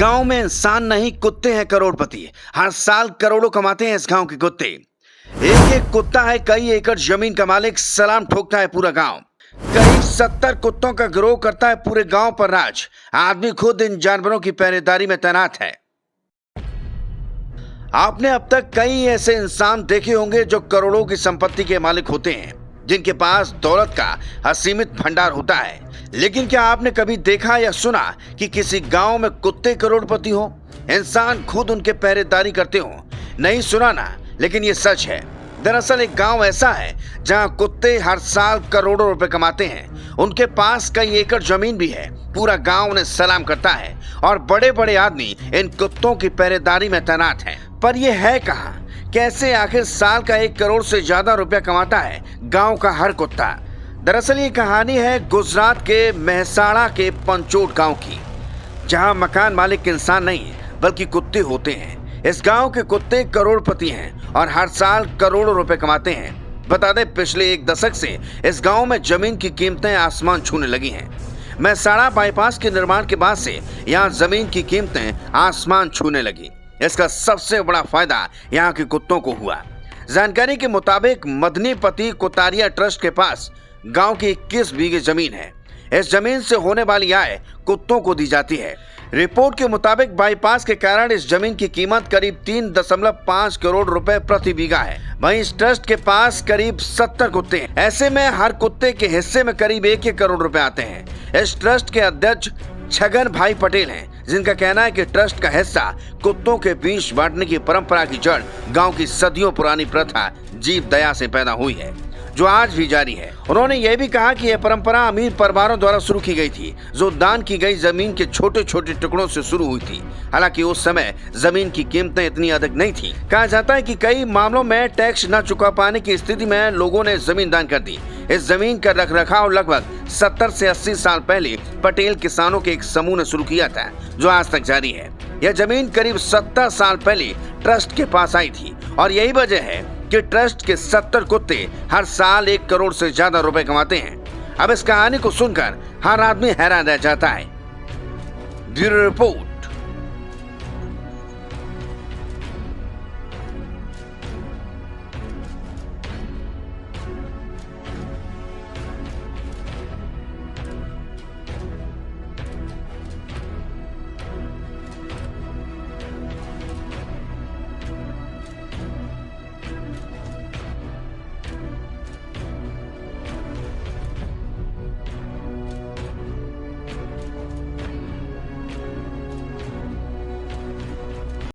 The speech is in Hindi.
गांव में इंसान नहीं कुत्ते हैं करोड़पति। हर साल करोड़ों कमाते हैं इस गांव के कुत्ते। एक एक कुत्ता है कई एकड़ जमीन का मालिक, सलाम ठोकता है पूरा गांव। करीब 70 कुत्तों का गिरोह करता है पूरे गांव पर राज। आदमी खुद इन जानवरों की पहरेदारी में तैनात है। आपने अब तक कई ऐसे इंसान देखे होंगे जो करोड़ों की संपत्ति के मालिक होते हैं, जिनके पास दौलत का असीमित भंडार होता है। लेकिन क्या आपने कभी देखा या सुना कि किसी गांव में कुत्ते करोड़पति हो, इंसान खुद उनके पहरेदारी करते हो? नहीं सुना ना, लेकिन ये सच है। दरअसल एक गांव ऐसा है जहां कुत्ते हर साल करोड़ों रुपए कमाते हैं। उनके पास कई एकड़ जमीन भी है। पूरा गांव उन्हें सलाम करता है और बड़े बड़े आदमी इन कुत्तों की पहरेदारी में तैनात हैं। पर यह है कहां, कैसे आखिर साल का 1 करोड़ से ज्यादा रुपया कमाता है गांव का हर कुत्ता? दरअसल ये कहानी है गुजरात के मेहसाणा के पंचोट गांव की, जहां मकान मालिक इंसान नहीं बल्कि कुत्ते होते हैं। इस गांव के कुत्ते करोड़पति हैं और हर साल करोड़ों रुपए कमाते हैं। बता दें, पिछले 1 दशक से इस गांव में जमीन की कीमतें आसमान छूने लगी हैं। मेहसाणा बाईपास के निर्माण के बाद से यहाँ जमीन की कीमतें आसमान छूने लगी। इसका सबसे बड़ा फायदा यहाँ के कुत्तों को हुआ। जानकारी के मुताबिक मदनीपति कोतारिया ट्रस्ट के पास गांव की 21 बीघे जमीन है। इस जमीन से होने वाली आय कुत्तों को दी जाती है। रिपोर्ट के मुताबिक बाईपास के कारण इस जमीन की कीमत करीब 3.5 करोड़ रुपए प्रति बीघा है। वहीं इस ट्रस्ट के पास करीब 70 कुत्ते हैं। ऐसे में हर कुत्ते के हिस्से में करीब 1 करोड़ रुपए आते हैं। इस ट्रस्ट के अध्यक्ष छगन भाई पटेल हैं, जिनका कहना है कि ट्रस्ट का हिस्सा कुत्तों के बीच बांटने की परंपरा की जड़ गांव की सदियों पुरानी प्रथा जीव दया से पैदा हुई है, जो आज भी जारी है। उन्होंने यह भी कहा कि यह परंपरा अमीर परिवारों द्वारा शुरू की गई थी, जो दान की गई जमीन के छोटे छोटे टुकड़ों से शुरू हुई थी। हालांकि उस समय जमीन की कीमतें इतनी अधिक नहीं थी। कहा जाता है कि कई मामलों में टैक्स न चुका पाने की स्थिति में लोगों ने जमीन दान कर दी। इस जमीन का रखरखाव लगभग 70 से 80 साल पहले पटेल किसानों के एक समूह ने शुरू किया था, जो आज तक जारी है। यह जमीन करीब 70 साल पहले ट्रस्ट के पास आई थी और यही वजह है कि ट्रस्ट के 70 कुत्ते हर साल 1 करोड़ से ज्यादा रुपए कमाते हैं। अब इस कहानी को सुनकर हर आदमी हैरान रह जाता है। Bureau report.